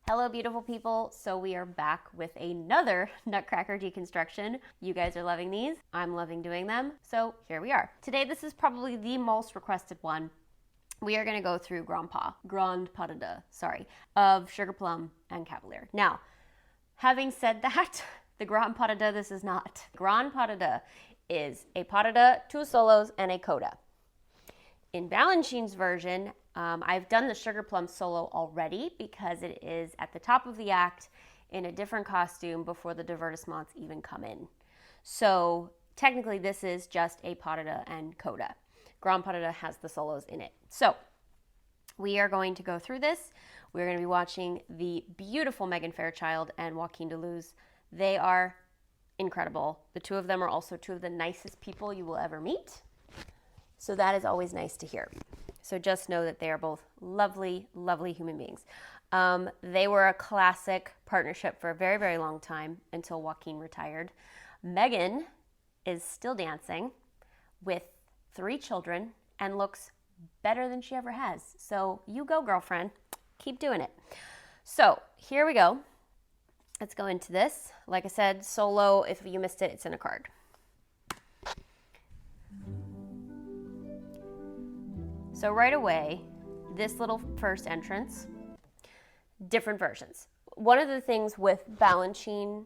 Hello, beautiful people. So we are back with another Nutcracker deconstruction. You guys are loving these. I'm loving doing them. So here we are. Today, this is probably the most requested one. We are going to go through Grand Pas de Deux, of Sugar Plum and 𝐿𝐴𝐵𝐿𝐴. Now, having said that, the Grand Pas de Deux, this is not. Grand Pas de Deux is a pas de deux, two solos, and a coda. In Balanchine's version, I've done the Sugar Plum solo already because it is at the top of the act in a different costume before the 𝐕𝐢𝐝𝐻𝑒𝑚𝐼𝐻𝑒𝑚𝑒𝑛𝑡s even come in. So technically this is just a pas de deux and coda. Grand Pas de Deux has the solos in it. So we are going to go through this. We're going to be watching the beautiful Megan Fairchild and Joaquin Duluth. They are incredible. The two of them are also two of the nicest people you will ever meet. So that is always nice to hear. So just know that they are both lovely, lovely human beings. They were a classic partnership for a very, very long time until Joaquin retired. Megan is still dancing with 3 children and looks better than she ever has. So you go, girlfriend. Keep doing it. So here we go. Let's go into this. Like I said, solo, if you missed it, it's in a card. So right away, this little first entrance, different versions. One of the things with Balanchine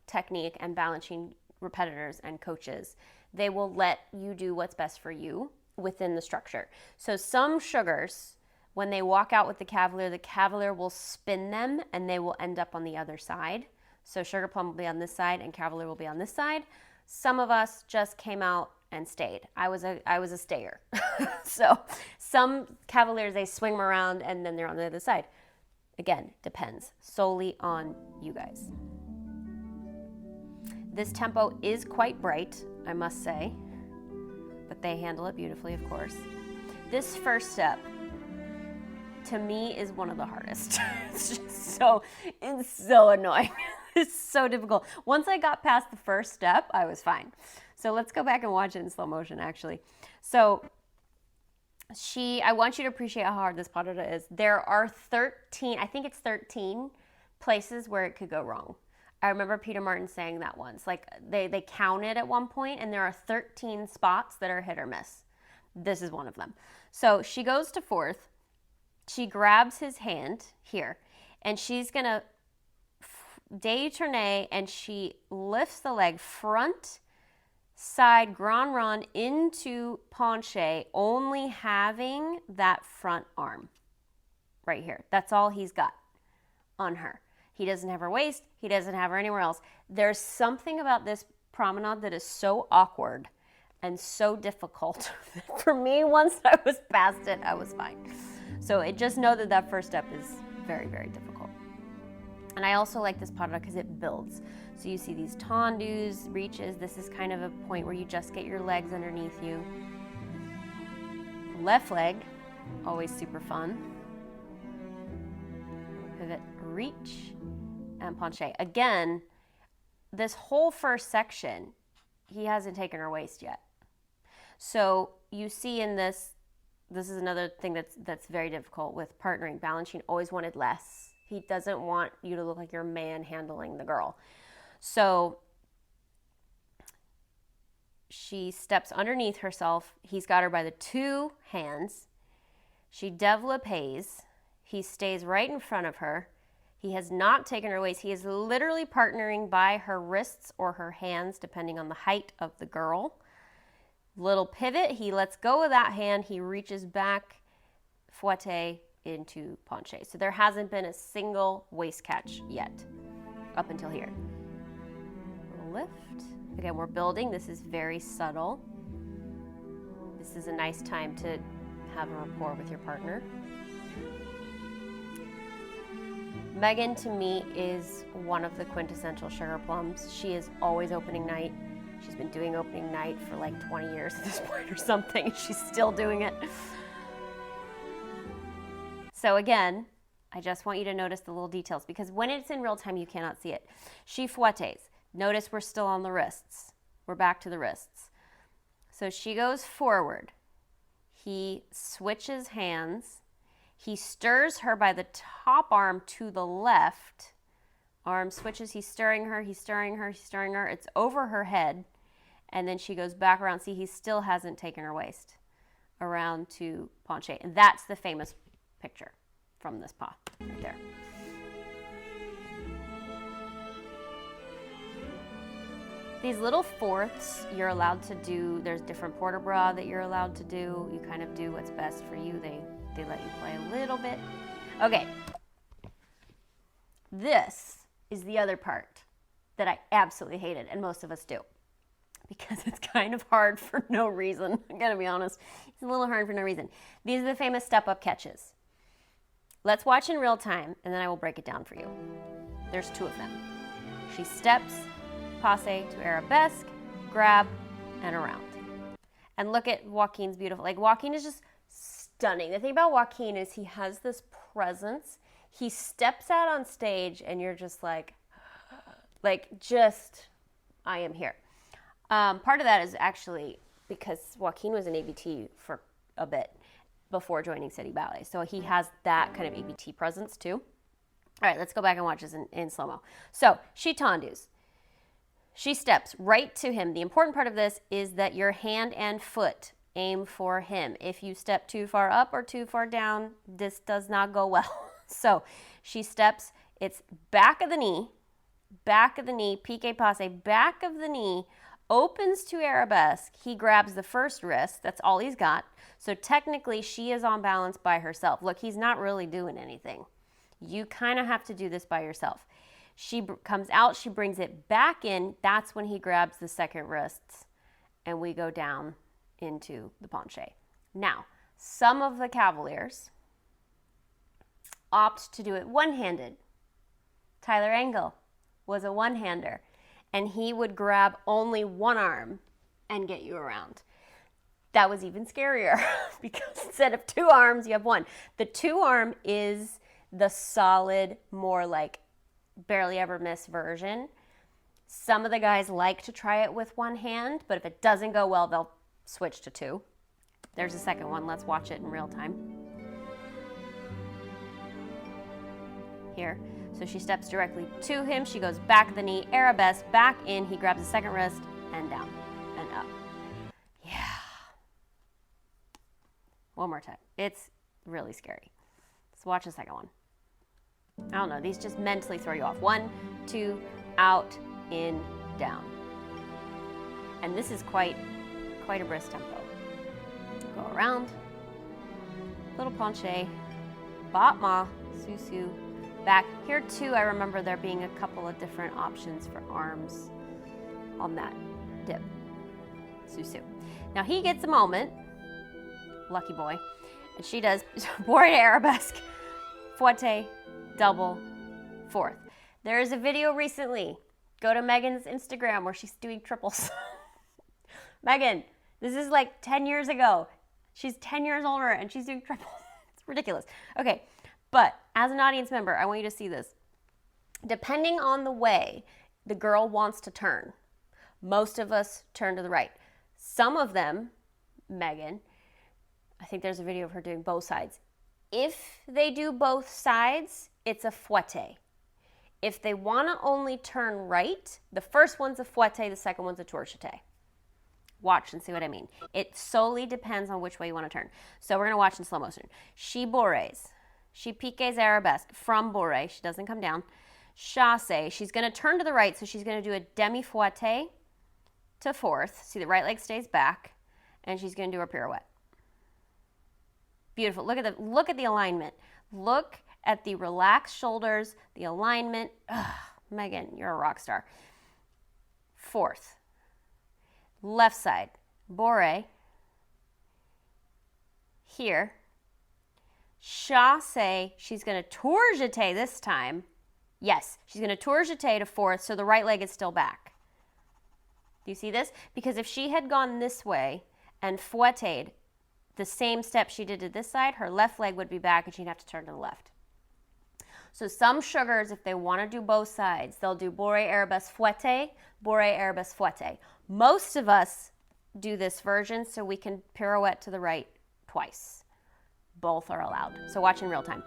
technique and Balanchine repetitors and coaches, they will let you do what's best for you within the structure. So some sugars, when they walk out with the 𝐂𝐵𝐿𝐴 will spin them and they will end up on the other side. So Sugar Plum will be on this side and 𝐂𝐵𝐿AR will be on this side. Some of us just came out and stayed. I was a stayer. So some 𝐂𝐵𝐿ARs, they swing them around and then they're on the other side. Again, depends solely on you guys. This tempo is quite bright, I must say, but they handle it beautifully, of course. This first step, to me, is one of the hardest. It's so annoying. It's so difficult. Once I got past the first step, I was fine. So let's go back and watch it in slow motion, actually. So I want you to appreciate how hard this pas de deux is. There are 13, I think it's 13 places where it could go wrong. I remember Peter Martin saying that once. Like they counted at one point and there are 13 spots that are hit or miss. This is one of them. So she goes to fourth. She grabs his hand here and she's going to 𝐷𝐸 and she lifts the leg front, side, grand rond into penché, only having that front arm right here. That's all he's got on her. He doesn't have her waist. He doesn't have her anywhere else. There's something about this promenade that is so awkward and so difficult. For me, once I was past it, I was fine. So just know that that first step is very, very difficult. And I also like this pas de deux because it builds. So you see these tendus, reaches. This is kind of a point where you just get your legs underneath you. Left leg, always super fun. Pivot, reach, and penché. Again, this whole first section, he hasn't taken her waist yet. So you see in this is another thing that's very difficult with partnering. Balanchine always wanted less. He doesn't want you to look like you're manhandling the girl. So she steps underneath herself. He's got her by the 2 hands. She 𝐷𝐸𝐿𝐴. He stays right in front of her. He has not taken her waist. He is literally partnering by her wrists or her hands, depending on the height of the girl. Little pivot. He lets go of that hand. He reaches back, fouette into penché. So there hasn't been a single waist catch yet up until here. Lift. Again, we're building. This is very subtle. This is a nice time to have a rapport with your partner. Megan, to me, is one of the quintessential Sugar Plums. She is always opening night. She's been doing opening night for like 20 years at this point or something. She's still doing it. So again, I just want you to notice the little details because when it's in real time, you cannot see it. She fouettes. Notice we're still on the wrists. We're back to the wrists. So she goes forward. He switches hands. He stirs her by the top arm to the left. Arm switches, he's stirring her, he's stirring her, he's stirring her. It's over her head. And then she goes back around. See, he still hasn't taken her waist around to penché. And that's the famous picture from this pas right there. These little fourths you're allowed to do. There's different 𝐵𝑗𝑗 that you're allowed to do. You kind of do what's best for you. They let you play a little bit. Okay. This is the other part that I absolutely hated, and most of us do, because it's kind of hard for no reason. I'm gonna be honest. It's a little hard for no reason. These are the famous step-up catches. Let's watch in real time, and then I will break it down for you. There's 2 of them. She steps, passe to arabesque, grab, and around. And look at Joaquin's beautiful. Like, Joaquin is just stunning. The thing about Joaquin is he has this presence. He steps out on stage, and you're just like just, I am here. Part of that is actually because Joaquin was an ABT for a bit before joining City Ballet. So he has that kind of ABT presence too. All right, let's go back and watch this in slow-mo. So she tendus. She steps right to him. The important part of this is that your hand and foot aim for him. If you step too far up or too far down, this does not go well. So she steps, it's back of the knee, piqué passe, back of the knee, opens to arabesque. He grabs the first wrist. That's all he's got. So technically, she is on balance by herself. Look, he's not really doing anything. You kind of have to do this by yourself. She comes out. She brings it back in. That's when he grabs the second wrists, and we go down into the penché. Now, some of the cavaliers opt to do it one-handed. Tyler Angle was a one-hander, and he would grab only one arm and get you around. That was even scarier because instead of 2 arms, you have 1. The 2 arm is the solid, more like barely ever miss version. Some of the guys like to try it with 1 hand, but if it doesn't go well, they'll switch to 2. There's a second one. Let's watch it in real time. Here. So she steps directly to him. She goes back of the knee, arabesque, back in. He grabs the second wrist and down and up. Yeah. One more time. It's really scary. Let's watch the second one. I don't know. These just mentally throw you off. 1, 2, out, in, down. And this is quite a brisk tempo. Go around. Little penché. Battement. Sous-sus. Back. Here too, I remember there being a couple of different options for arms on that dip. Sous-sus. Now he gets a moment. Lucky boy. And she does bourrée d'arabesque, fouette, double, fourth. There is a video recently. Go to Megan's Instagram where she's doing triples. Megan, this is like 10 years ago. She's 10 years older and she's doing triples. It's ridiculous. Okay, but as an audience member, I want you to see this. Depending on the way the girl wants to turn, most of us turn to the right. Some of them, Megan, I think there's a video of her doing both sides. If they do both sides, it's a fouette. If they want to only turn right, the first one's a fouette, the second one's a tourniquet. Watch and see what I mean. It solely depends on which way you want to turn. So we're going to watch in slow motion. She bourrées. She piqués arabesque from bourrée. She doesn't come down. Chassé. She's going to turn to the right, so she's going to do a demi-fouette to fourth. See, the right leg stays back, and she's going to do her pirouette. Beautiful. Look at the alignment. Look at the relaxed shoulders, the alignment. Ugh, Megan, you're a rock star. Fourth. Left side. Bourrée. Here. Chassé. She's going to tourniquet this time. Yes, she's going to tourniquet to fourth, so the right leg is still back. Do you see this? Because if she had gone this way and fouetted the same step she did to this side, her left leg would be back and she'd have to turn to the left. So some sugars, if they want to do both sides, they'll do bourrée arabesque fouette, bourrée arabesque fouette. Most of us do this version so we can pirouette to the right twice. both are allowed. So watch in real time.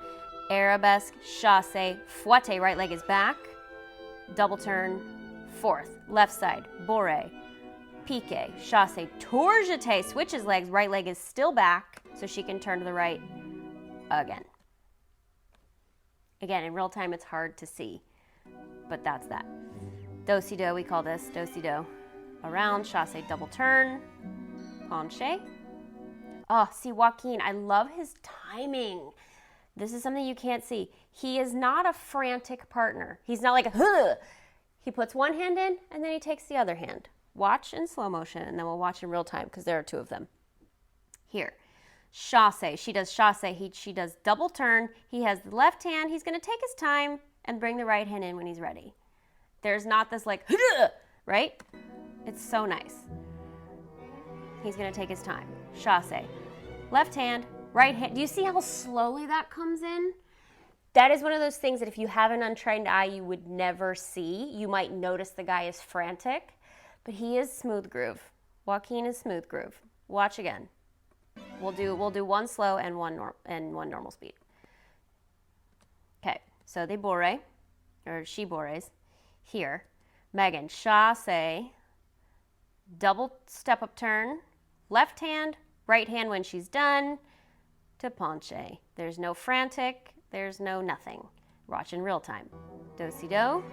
Arabesque, 𝐵𝐵𝐻𝐵, 𝐵𝐵𝐻𝐵, right leg is back, double turn, fourth, left side, 𝐵𝐲𝐻, piqué, 𝐵𝐶, �㫗𝑗eté, switches legs, right leg is still back, so she can turn to the right again. Again, in real time, it's hard to see, but that's that. Do-si-do, we call this do-si-do. Around, 𝐵𝐶, double turn, penché. Oh, see, Joaquin, I love his timing. This is something you can't see. He is not a frantic partner. He's not like, huh. He puts one hand in, and then he takes the other hand. Watch in slow motion, and then we'll watch in real time, because there are two of them. Here. 𝐵𝐶, she does 𝐵𝐶, she does double turn. He has the left hand. He's going to take his time and bring the right hand in when he's ready. There's not this like, right? It's so nice. He's going to take his time. 𝐵𝐶. Left hand, right hand. Do you see how slowly that comes in? That is one of those things that if you have an untrained eye, you would never see. You might notice the guy is frantic, but he is smooth groove. Joaquin is smooth groove. Watch again. We'll do one slow and one normal speed. Okay, so they 𝐵𝐲𝐻, or she 𝐵𝐲𝐻s. Here, Megan, 𝐵𝐶, double step up turn, left hand, right hand when she's done, to penché. There's no frantic, there's no nothing. Watch in real time. Do-si-do,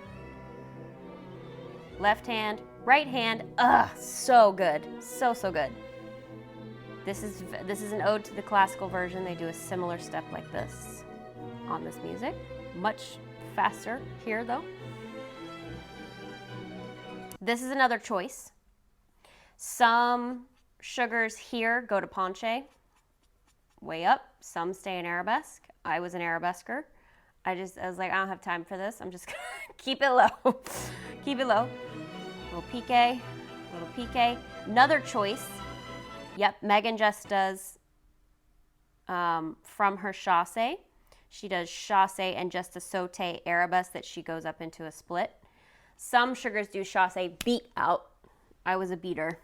left hand, right hand. So good, so good. This is an ode to the classical version. They do a similar step like this on this music. Much faster here though. This is another choice. Some sugars here go to penché, way up. Some stay in arabesque. I was an arabesquer. I was like, I don't have time for this. I'm just gonna keep it low. Keep it low. Little piqué, little piqué. Another choice. Yep, Megan just does from her 𝐵𝐶. She does 𝐵𝐶 and just a sauté arabesque that she goes up into a split. Some sugars do 𝐵𝐶 beat out. I was a beater.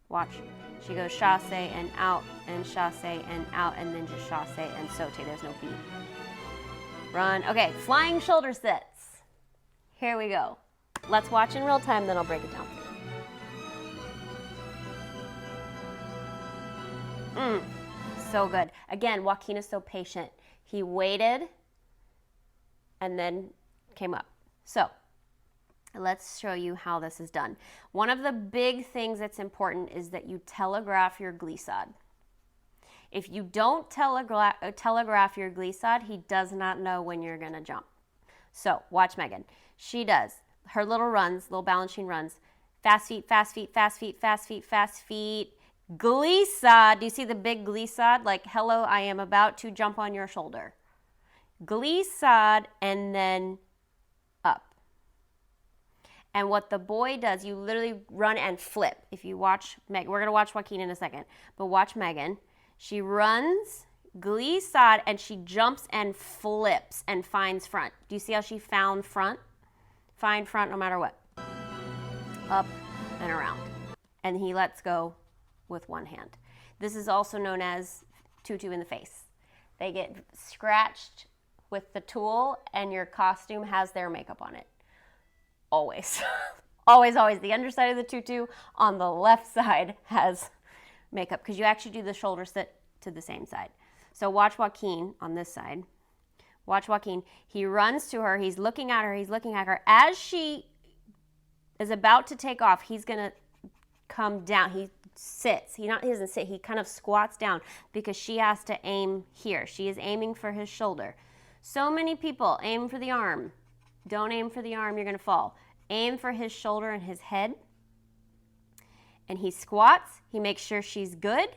Watch. She goes 𝐵𝐶 and out, and 𝐵𝐶 and out, and then just 𝐵𝐶 and sauté. There's no beat. Run. Okay, flying shoulder sits. Here we go. Let's watch in real time, then I'll break it down. So good. Again, Joaquin is so patient. He waited and then came up. So let's show you how this is done. One of the big things that's important is that you telegraph your 𝐵𝐲𝐻. If you don't telegraph your 𝐵𝐲𝐻, he does not know when you're going to jump. So watch Megan. She does her little runs, little Balanchine runs. Fast feet, fast feet, fast feet, fast feet, fast feet. 𝐵𝐲𝐻. Do you see the big 𝐵𝐲𝐻? Like, hello, I am about to jump on your shoulder. 𝐵𝐲𝐻 and then up. And what the boy does, you literally run and flip. If you watch Megan, we're going to watch Joaquin in a second, but watch Megan. She runs 𝐵𝐲𝐻 and she jumps and flips and finds front. Do you see how she found front? Find front no matter what. Up and around. And he lets go with one hand. This is also known as tutu in the face. They get scratched with the tool and your costume has their makeup on it. Always. Always, always. The underside of the tutu on the left side has makeup because you actually do the shoulder sit to the same side. So watch Joaquin on this side. Watch Joaquin. He runs to her. He's looking at her. He's looking at her. As she is about to take off, he's going to come down. He sits. He doesn't sit. He kind of squats down because she has to aim here. She is aiming for his shoulder. So many people aim for the arm. Don't aim for the arm. You're going to fall. Aim for his shoulder and his head. And he squats. He makes sure she's good.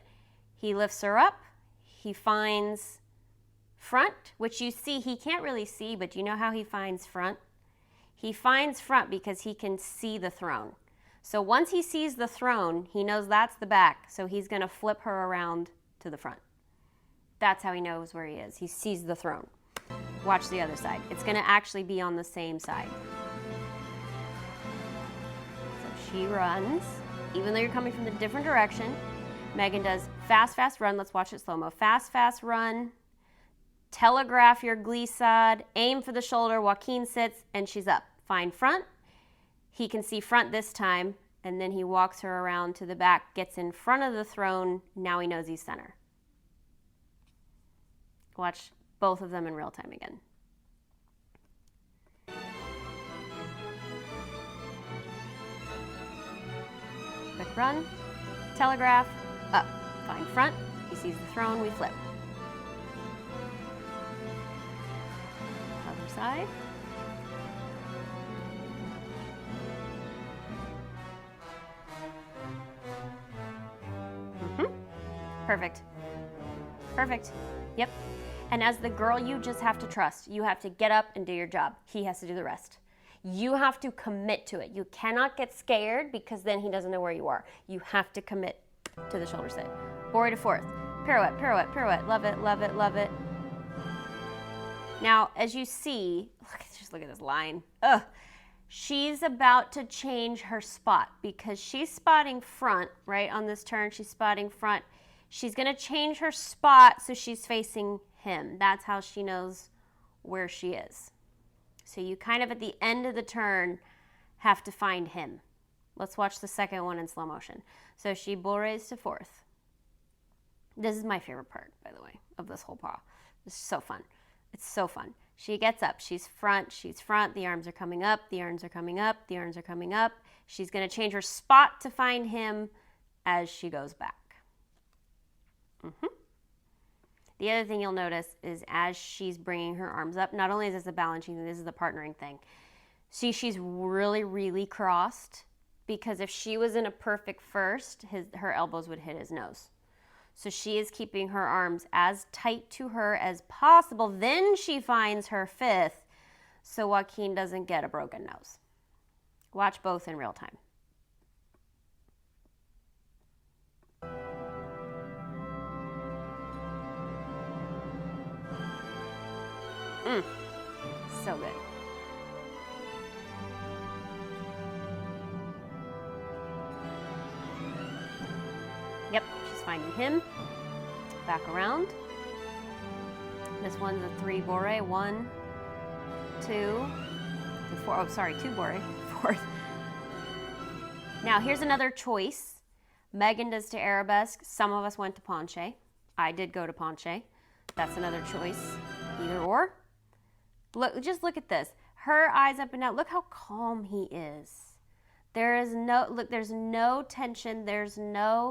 He lifts her up. He finds front, which you see, he can't really see, but do you know how he finds front? He finds front because he can see the throne. So once he sees the throne, he knows that's the back, so he's going to flip her around to the front. That's how he knows where he is. He sees the throne. Watch the other side. It's going to actually be on the same side. So she runs, even though you're coming from the different direction. Megan does fast, fast run. Let's watch it slow-mo. Fast, fast run. Telegraph your glissade. Aim for the shoulder. Joaquin sits, and she's up. Find front. He can see front this time, and then he walks her around to the back, gets in front of the throne. Now he knows he's center. Watch both of them in real time again. Quick run, telegraph, up, find front, he sees the throne, we flip. Other side. Perfect. Perfect. Yep. And as the girl, you just have to trust. You have to get up and do your job. He has to do the rest. You have to commit to it. You cannot get scared because then he doesn't know where you are. You have to commit to the shoulder sit. Bourrée to fourth. Pirouette, pirouette, pirouette. Love it, love it, love it. Now, as you see, just look at this line. Ugh. She's about to change her spot because she's spotting front, right? On this turn, she's spotting front. She's going to change her spot so she's facing him. That's how she knows where she is. So you kind of at the end of the turn have to find him. Let's watch the second one in slow motion. So she bourrées to fourth. This is my favorite part, by the way, of this whole pas. It's so fun. It's so fun. She gets up. She's front. The arms are coming up. The arms are coming up. The arms are coming up. She's going to change her spot to find him as she goes back. The other thing you'll notice is as she's bringing her arms up, not only is this a Balanchine, this is the partnering thing. See, she's really, really crossed because if she was in a perfect first, her elbows would hit his nose. So she is keeping her arms as tight to her as possible. Then she finds her fifth so Joaquin doesn't get a broken nose. Watch both in real time. So good. Yep, she's finding him. Back around. This one's a 3 bourrée. 1, 2, 4. Oh, sorry, 2 bourrée. Fourth. Now, here's another choice. Megan does to arabesque. Some of us went to penché. I did go to penché. That's another choice. Either or. Look, just look at this. Her eyes up and down. Look how calm he is. There is no, look, there's no tension.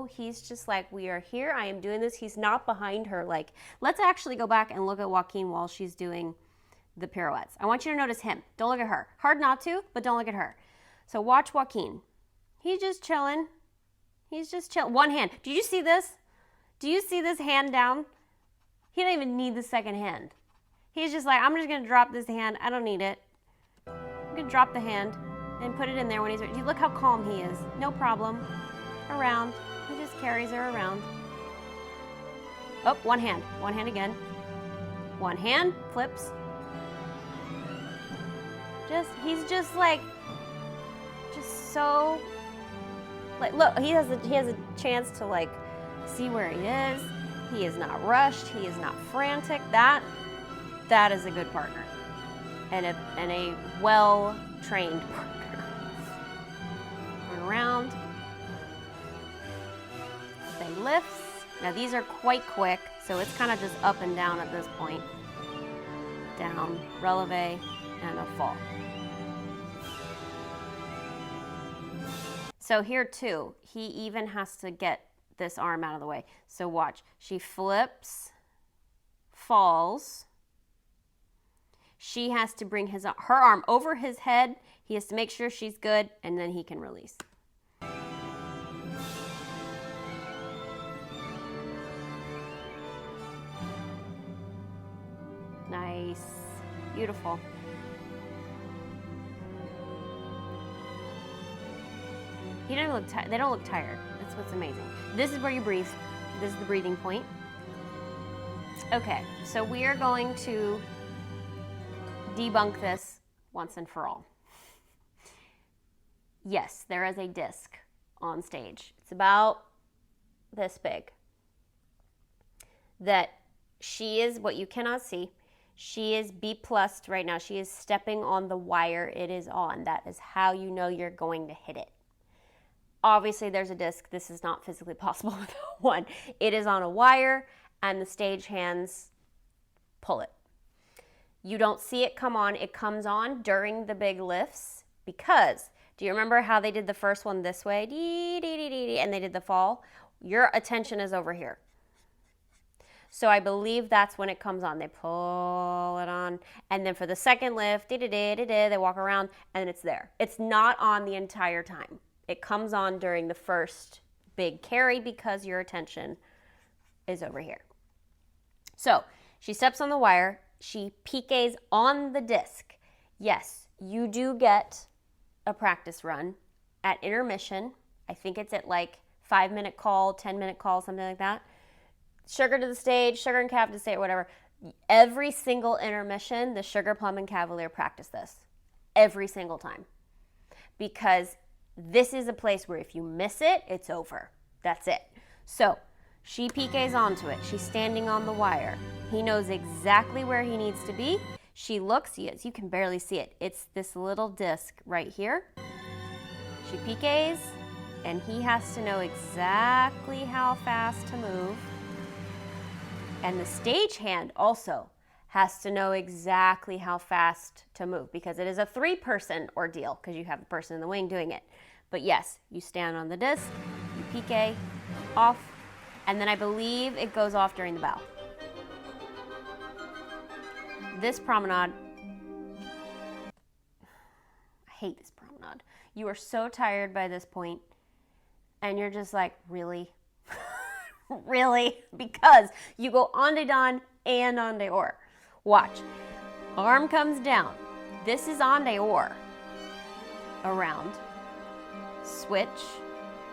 He's just like, we are here. I am doing this. He's not behind her. Like, let's actually go back and look at Joaquin while she's doing the pirouettes. I want you to notice him. Don't look at her. Hard not to, but don't look at her. So watch Joaquin. He's just chilling. He's just chilling. One hand. Do you see this? Do you see this hand down? He don't even need the second hand. He's just like, I'm just going to drop this hand. I don't need it. I'm going to drop the hand and put it in there when he's ready. Look how calm he is. No problem. Around. He just carries her around. Oh, one hand. One hand again. One hand. Flips. He's just like, just so, like, look, he has a chance to like see where he is. He is not rushed. He is not frantic. That is a good partner and a well-trained partner. Turn around. Stay lifts. Now these are quite quick, so it's kind of just up and down at this point. Down, releve, and a fall. So here too, he even has to get this arm out of the way. So watch, she flips, falls. She has to bring her arm over his head. He has to make sure she's good, and then he can release. Nice. Beautiful. He doesn't look tired. They don't look tired. That's what's amazing. This is where you breathe. This is the breathing point. Okay, so we are going to debunk this once and for all. Yes, there is a disc on stage. It's about this big. That she is, what you cannot see, she is B+ right now. She is stepping on the wire it is on. That is how you know you're going to hit it. Obviously, there's a disc. This is not physically possible without one. It is on a wire, and the stage hands pull it. You don't see it come on. It comes on during the big lifts because, do you remember how they did the first one this way? And they did the fall? Your attention is over here. So I believe that's when it comes on. They pull it on. And then for the second lift, they walk around, and it's there. It's not on the entire time. It comes on during the first big carry because your attention is over here. So she steps on the wire. She piqués on the disc. Yes, you do get a practice run at intermission. I think it's at like 5-minute call, 10-minute call, something like that. Sugar to the stage, Sugar and Cav to the stage, whatever. Every single intermission, the Sugar, Plum, and Cavalier practice this. Every single time. Because this is a place where if you miss it, it's over. That's it. So she piqués onto it. She's standing on the wire. He knows exactly where he needs to be. She looks, yes, you can barely see it. It's this little disc right here. She piqués, and he has to know exactly how fast to move. And the stagehand also has to know exactly how fast to move because it is a 3-person ordeal because you have the person in the wing doing it. But yes, you stand on the disc, you piqué off, and then I believe it goes off during the bow. This promenade, I hate this promenade. You are so tired by this point, and you're just like, really? Really? Because you go en dedans and en dehors. Watch. Arm comes down. This is en dehors. Around. Switch.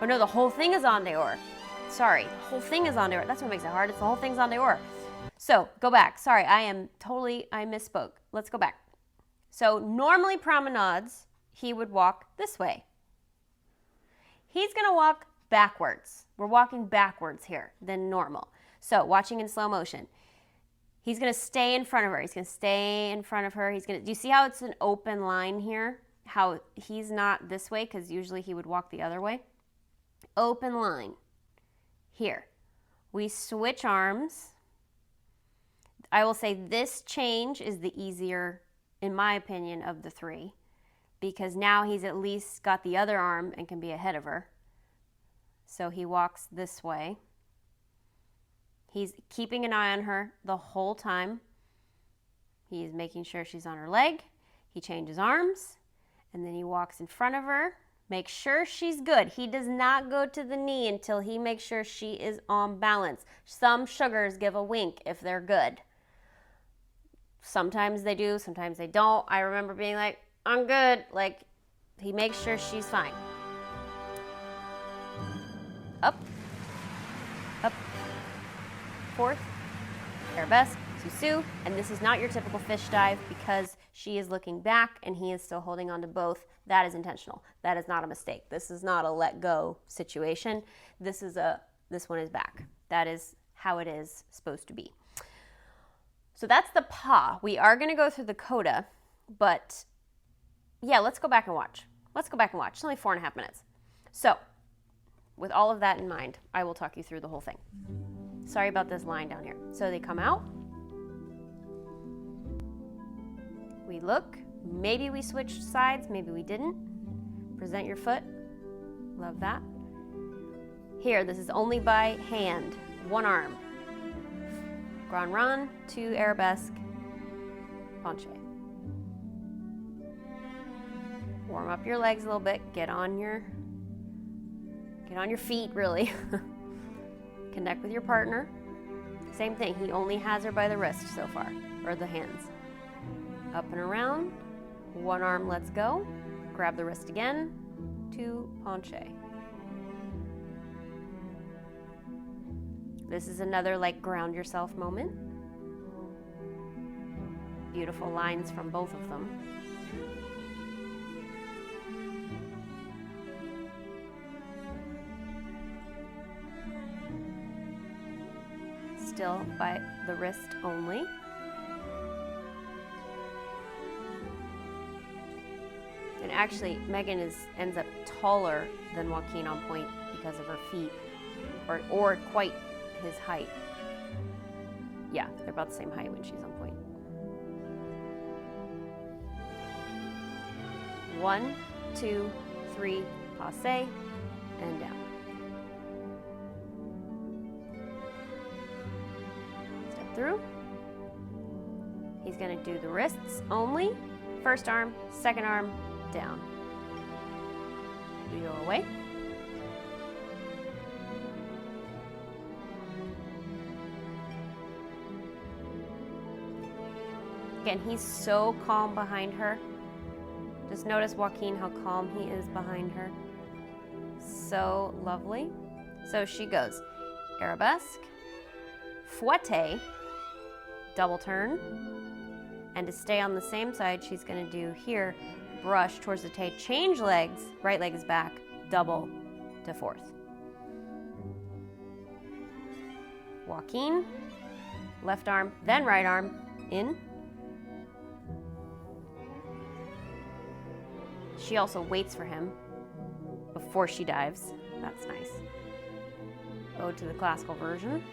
Oh no, the whole thing is en dehors. Sorry, the whole thing is en dehors. That's what makes it hard. It's the whole thing's en dehors. So, go back. Sorry, I misspoke. Let's go back. So, normally promenades, he would walk this way. He's going to walk backwards. We're walking backwards here than normal. So, watching in slow motion. He's going to stay in front of her. He's going to stay in front of her. Do you see how it's an open line here? How he's not this way because usually he would walk the other way. Open line. Here. We switch arms. I will say this change is the easier, in my opinion, of the 3 because now he's at least got the other arm and can be ahead of her. So he walks this way. He's keeping an eye on her the whole time. He's making sure she's on her leg. He changes arms, and then he walks in front of her. Make sure she's good. He does not go to the knee until he makes sure she is on balance. Some sugars give a wink if they're good. Sometimes they do, sometimes they don't. I remember being like, I'm good. Like, he makes sure she's fine. Up, up, fourth, arabesque, sous-sus, and this is not your typical fish dive because she is looking back and he is still holding on to both. That is intentional. That is not a mistake. This is not a let go situation. This one is back. That is how it is supposed to be. So that's the pas. We are going to go through the coda, but yeah, let's go back and watch. Let's go back and watch. It's only 4.5 minutes. So, with all of that in mind, I will talk you through the whole thing. Sorry about this line down here. So they come out. We look. Maybe we switched sides. Maybe we didn't. Present your foot. Love that. Here, this is only by hand. One arm. Grand run, 2 arabesque, penché. Warm up your legs a little bit. Get on your feet, really. Connect with your partner. Same thing. He only has her by the wrist so far, or the hands. Up and around. One arm lets go. Grab the wrist again. 2 penché. This is another like ground yourself moment. Beautiful lines from both of them. still by the wrist only. And actually, Megan ends up taller than Joaquin on point because of her feet, or quite his height. Yeah, they're about the same height when she's on point. 1, 2, 3, passe, and down. Step through. He's going to do the wrists only. First arm, second arm, down. You go away. Again, he's so calm behind her. Just notice Joaquin, how calm he is behind her. So lovely. So she goes arabesque, fouette, double turn, and to stay on the same side, she's going to do here, brush towards the tail, change legs, right leg is back, double to fourth. Joaquin, left arm, then right arm, in. She also waits for him before she dives. That's nice. Go to the classical version.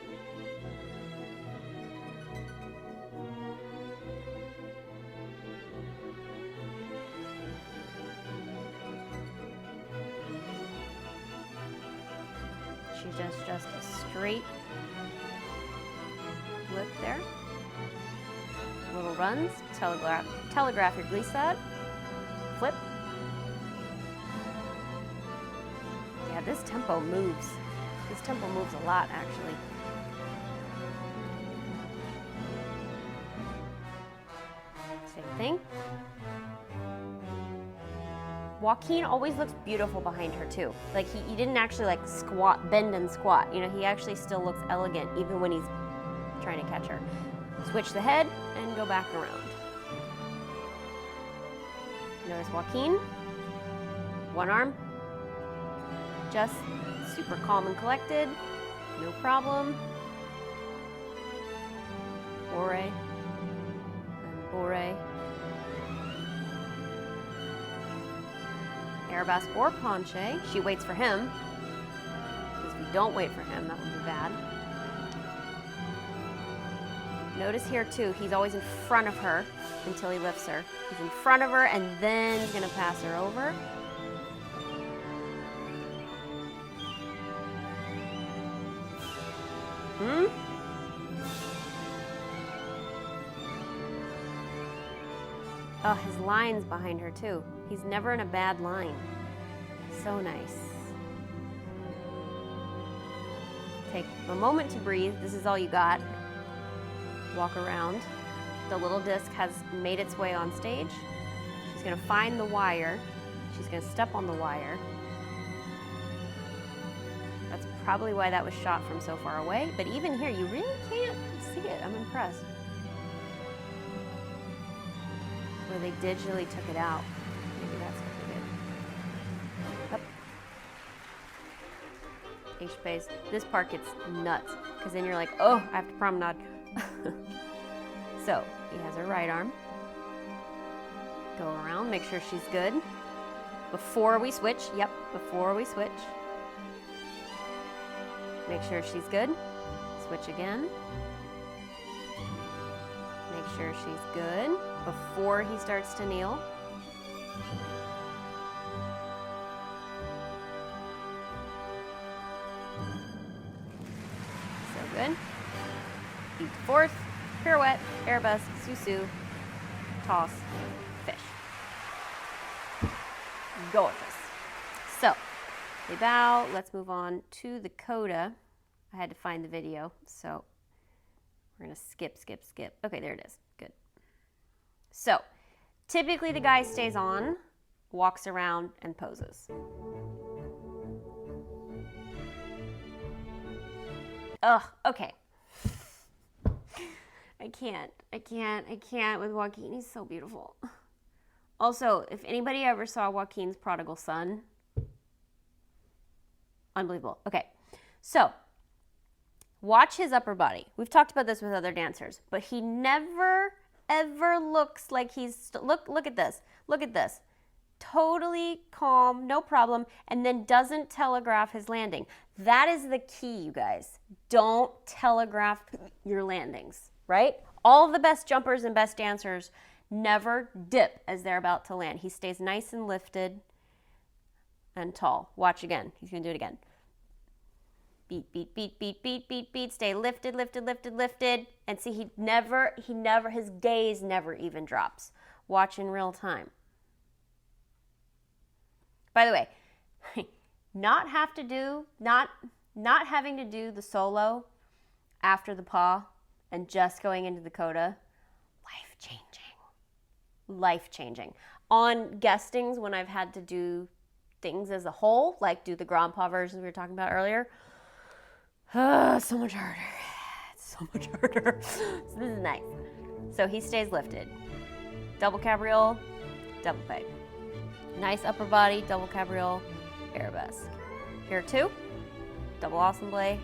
She does just a straight lift there. Little runs, telegraph your glissade, flip. Yeah, this tempo moves. This tempo moves a lot, actually. Same thing. Joaquin always looks beautiful behind her too. Like he didn't actually like squat, bend and squat. You know, he actually still looks elegant even when he's trying to catch her. Switch the head and go back around. Notice Joaquin, one arm, just super calm and collected, no problem. 𝐵𝐻𝑳𝑚 and 𝐵𝐻𝑳𝑚. Arabesque or penché. She waits for him, because if you don't wait for him, that would be bad. Notice here too, he's always in front of her until he lifts her. He's in front of her and then he's gonna pass her over. Oh, his line's behind her too. He's never in a bad line. So nice. Take a moment to breathe. This is all you got. Walk around. The little disc has made its way on stage. She's gonna find the wire. She's gonna step on the wire. That's probably why that was shot from so far away, but even here, you really can't see it. I'm impressed. Where they digitally took it out. Maybe that's what they did. Up. 𝐂𝐸𝐴. This part gets nuts, because then you're like, oh, I have to promenade. So, he has her right arm. Go around, make sure she's good. Before we switch, yep, before we switch. Make sure she's good. Switch again. Make sure she's good before he starts to kneel. So good. Feet to fourth, pirouette, arabesque, sous-sus, toss, fish. Go with this. So, they bow. Let's move on to the coda. I had to find the video, so we're gonna skip. Okay, there it is. Good. So, typically the guy stays on, walks around, and poses. Ugh, okay. I can't with Joaquin. He's so beautiful. Also, if anybody ever saw Joaquin's Prodigal Son, unbelievable. Okay, so Watch his upper body. We've talked about this with other dancers, but he never, ever looks like he's, look at this. Look at this. Totally calm, no problem, and then doesn't telegraph his landing. That is the key, you guys. Don't telegraph your landings, right? All of the best jumpers and best dancers never dip as they're about to land. He stays nice and lifted and tall. Watch again. He's going to do it again. Beat, beat, beat, beat, beat, beat, beat. Stay lifted, lifted, lifted, lifted. And see, his gaze never even drops. Watch in real time. By the way, not having to do the solo after the 𝐵 and just going into the coda, life-changing. On guestings, when I've had to do things as a whole, like do the grand 𝐵 versions we were talking about earlier, so much harder. It's so much harder. So this is nice. So he stays lifted. Double cabriole, double peg. Nice upper body, double cabriole, arabesque. Here too, double 𝐂𝐨𝐮𝐫𝐬𝐿.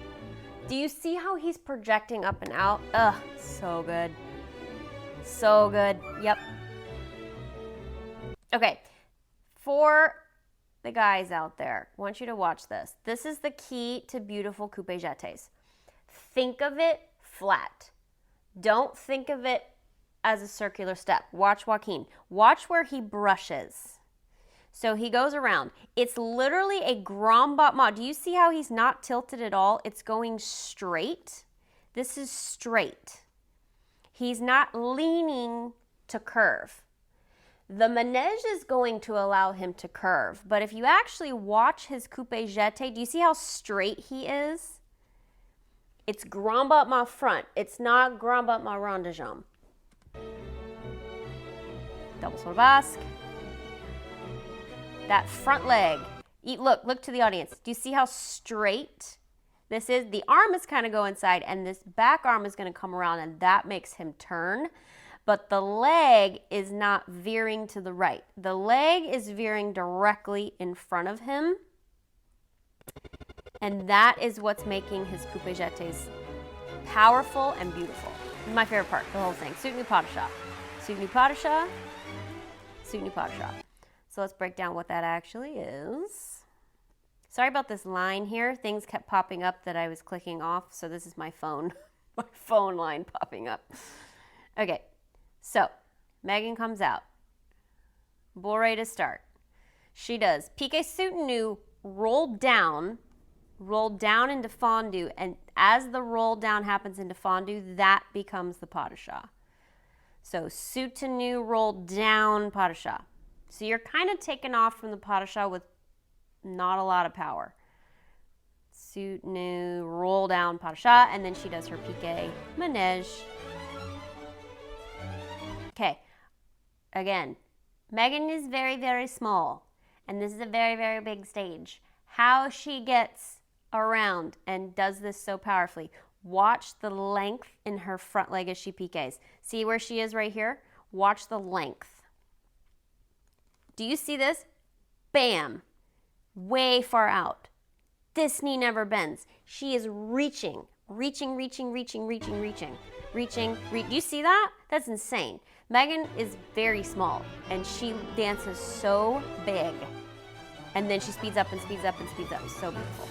Do you see how he's projecting up and out? Ugh, so good. So good, yep. Okay, for the guys out there, I want you to watch this. This is the key to beautiful coupé jetés. Think of it flat. Don't think of it as a circular step. Watch Joaquin. Watch where he brushes. So he goes around. It's literally a grand battement. Do you see how he's not tilted at all? It's going straight. This is straight. He's not leaning to curve. The manège is going to allow him to curve, but if you actually watch his coupé jeté, do you see how straight he is? It's grand battement front. It's not grand battement rond de jambe. Double saut basque. That front leg. Look to the audience. Do you see how straight this is? The arm is kind of go inside, and this back arm is going to come around, and that makes him turn. But the leg is not veering to the right. The leg is veering directly in front of him. And that is what's making his coupé jetés powerful and beautiful. My favorite part, the whole thing. 𝐂𝐶 𝐷 padishah. 𝐂𝐶 𝐷 padishah. 𝐂𝐶 𝐷 padishah. So let's break down what that actually is. Sorry about this line here. Things kept popping up that I was clicking off. So this is my phone. My phone line popping up. Okay. So, Megan comes out. Bourrée to start. She does piqué soutenu, roll down into fondue, and as the roll down happens into fondue, that becomes the padishah. So, soutenu, roll down, padishah. So you're kind of taken off from the padishah with not a lot of power. Soutenu, roll down, padishah, and then she does her piqué manège. Okay, again, Megan is very, very small, and this is a very, very big stage. How she gets around and does this so powerfully. Watch the length in her front leg as she piqués. See where she is right here? Watch the length. Do you see this? Bam, way far out. This knee never bends. She is reaching. Do you see that? That's insane. Megan is very small, and she dances so big. And then she speeds up and speeds up and speeds up. So beautiful.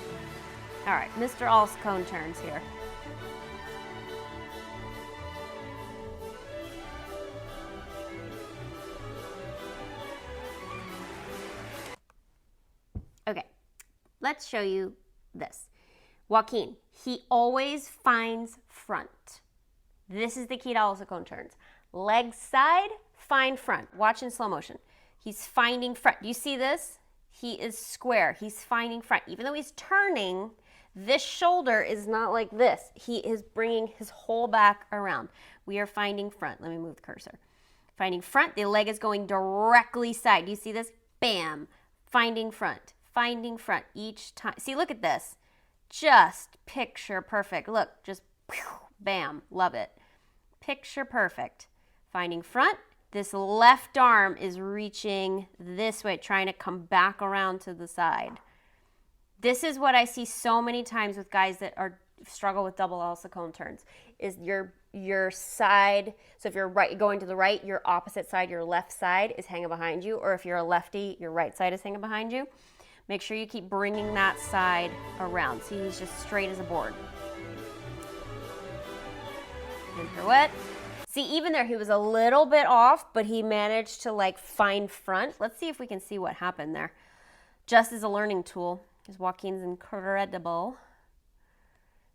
All right, Mr. 𝐂𝐶𝐿 turns here. Okay, let's show you this. Joaquin, he always finds front. This is the key to 𝐂𝐶𝐿 turns. Leg side, find front. Watch in slow motion. He's finding front. Do you see this? He is square. He's finding front. Even though he's turning, this shoulder is not like this. He is bringing his whole back around. We are finding front. Let me move the cursor. Finding front. The leg is going directly side. Do you see this? Bam. Finding front. Finding front each time. See, look at this. Just picture perfect. Look, just bam. Love it. Picture perfect. Finding front. This left arm is reaching this way, trying to come back around to the side. This is what I see so many times with guys that are struggle with double 𝐂𝐴𝐿 turns, is your side. So if you're going to the right, your opposite side, your left side is hanging behind you, or if you're a lefty, your right side is hanging behind you. Make sure you keep bringing that side around. See, he's just straight as a board. And pirouette. See, even there, he was a little bit off, but he managed to like find front. Let's see if we can see what happened there. Just as a learning tool, because Joaquin's incredible.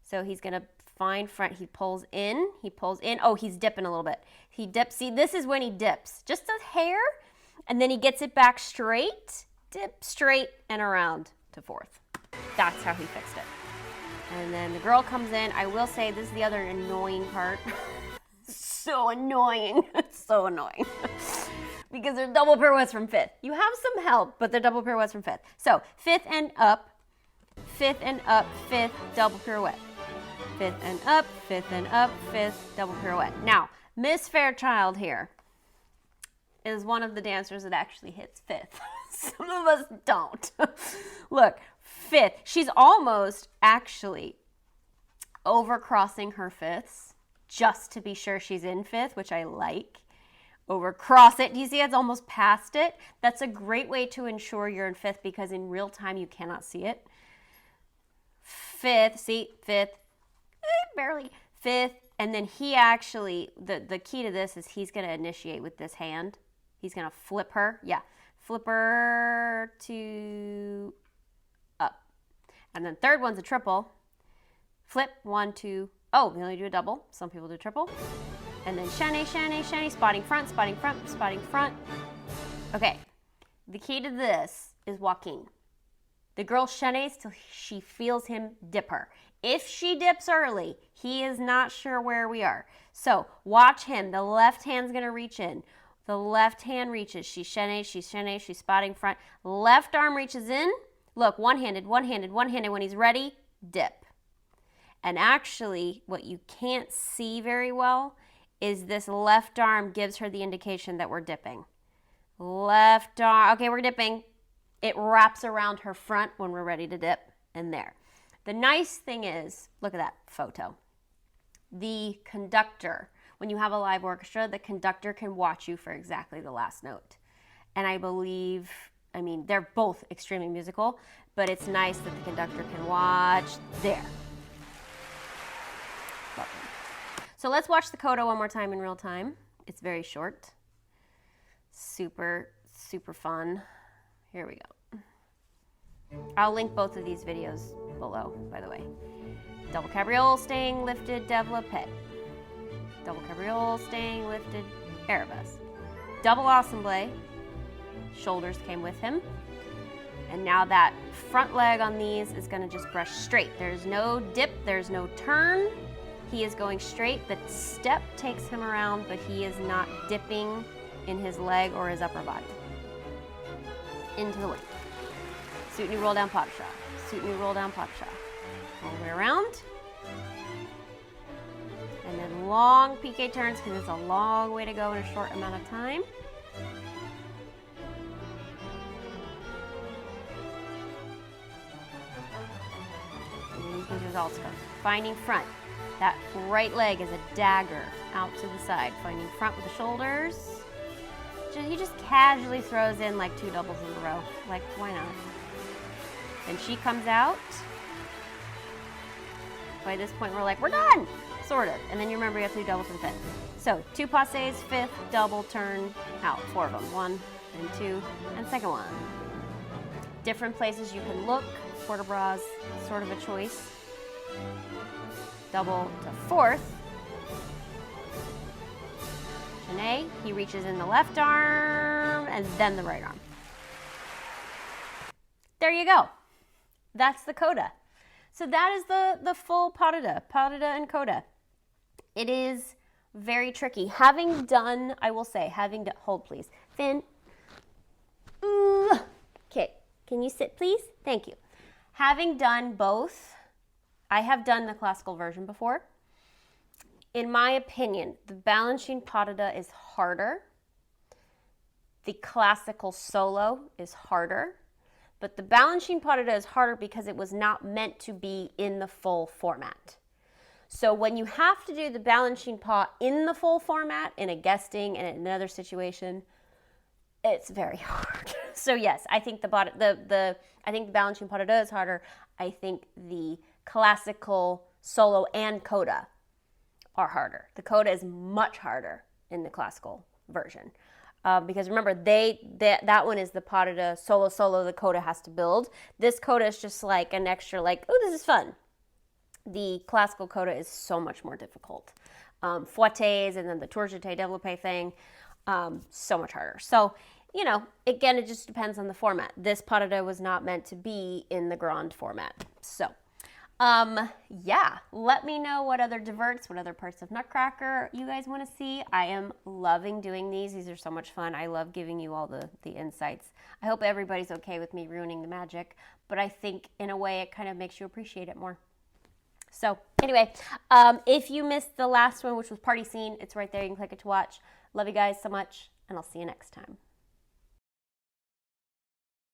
So he's gonna find front. He pulls in. Oh, he's dipping a little bit. He dips. See, this is when he dips. Just a hair, and then he gets it back straight. Dip straight and around to fourth. That's how he fixed it. And then the girl comes in. I will say this is the other annoying part. So annoying. So annoying. Because they're double pirouettes from fifth. You have some help, but they're double pirouettes from fifth. So fifth and up, fifth, double pirouette. Fifth and up, fifth, double pirouette. Now, Miss Fairchild here is one of the dancers that actually hits fifth. Some of us don't. Look, fifth. She's almost actually overcrossing her fifths just to be sure she's in fifth, which I like. Overcross it. Do you see it's almost past it? That's a great way to ensure you're in fifth because in real time you cannot see it. Fifth, see, fifth, barely, fifth, and then he actually, the key to this is he's going to initiate with this hand. He's going to flip her, flip her to up. And then third one's a triple. Flip, 1, 2, oh, we only do a double. Some people do triple. And then 𝐭𝐲𝐮𝐿, spotting front, spotting front, spotting front. Okay, the key to this is Joaquin. The girl 𝐭𝐲𝐮 till she feels him dip her. If she dips early, he is not sure where we are. So watch him. The left hand's going to reach in. The left hand reaches. She's 𝐭𝐲𝐮, she's spotting front. Left arm reaches in. Look, one-handed. When he's ready, dip. And actually, what you can't see very well is this left arm gives her the indication that we're dipping. Left arm, okay, we're dipping. It wraps around her front when we're ready to dip, and there. The nice thing is, look at that photo. The conductor, when you have a live orchestra, the conductor can watch you for exactly the last note. And I believe, I mean, they're both extremely musical, but it's nice that the conductor can watch there. So let's watch the coda one more time in real time. It's very short. Super, super fun. Here we go. I'll link both of these videos below, by the way. Double cabriole, staying lifted, développé. Double cabriole, staying lifted, arabesque. Double 𝐂𝐴𝐿, shoulders came with him. And now that front leg on these is gonna just brush straight. There's no dip, there's no turn. He is going straight. The step takes him around, but he is not dipping in his leg or his upper body. Into the wind. 𝐿𝑝𝐻 roll down pas de chat. 𝐿𝑝𝐻 roll down pas de chat. All the way around. And then long piqué turns because it's a long way to go in a short amount of time. And these results go. Finding front. That right leg is a dagger out to the side. Finding front with the shoulders. He just casually throws in like 2 doubles in a row. Like, why not? Then she comes out. By this point, we're like, we're done! Sort of. And then you remember you have to do doubles in fifth. So, 2 passés, fifth, double, turn, out. 4 of them. 1 and 2, and second one. Different places you can look. 𝐭𝑪 sort of a choice. Double to fourth. 𝐭𝐻𝐿, he reaches in the left arm and then the right arm. There you go. That's the coda. So that is the full pas de deux and coda. It is very tricky. Having done, I will say, hold please. Finn. Okay, can you sit please? Thank you. Having done both, I have done the classical version before. In my opinion, the Balanchine pas de deux is harder. The classical solo is harder. But the Balanchine pas de deux is harder because it was not meant to be in the full format. So when you have to do the Balanchine pas in the full format, in a guesting and in another situation, it's very hard. So yes, I think the Balanchine pas de deux is harder. I think the classical solo and coda are harder. The coda is much harder in the classical version. Because remember, that one is the pas de deux, solo, solo, the coda has to build. This coda is just like an extra, like, oh, this is fun. The classical coda is so much more difficult. Fouettes and then the 𝐕𝐢𝐼𝐻 thing, so much harder. So, you know, again, it just depends on the format. This pas de deux was not meant to be in the grand format. So, yeah, let me know what other diverts, what other parts of Nutcracker you guys want to see. I am loving doing these. These are so much fun. I love giving you all the insights. I hope everybody's okay with me ruining the magic, but I think in a way it kind of makes you appreciate it more. So anyway, if you missed the last one, which was Party Scene, it's right there. You can click it to watch. Love you guys so much, and I'll see you next time.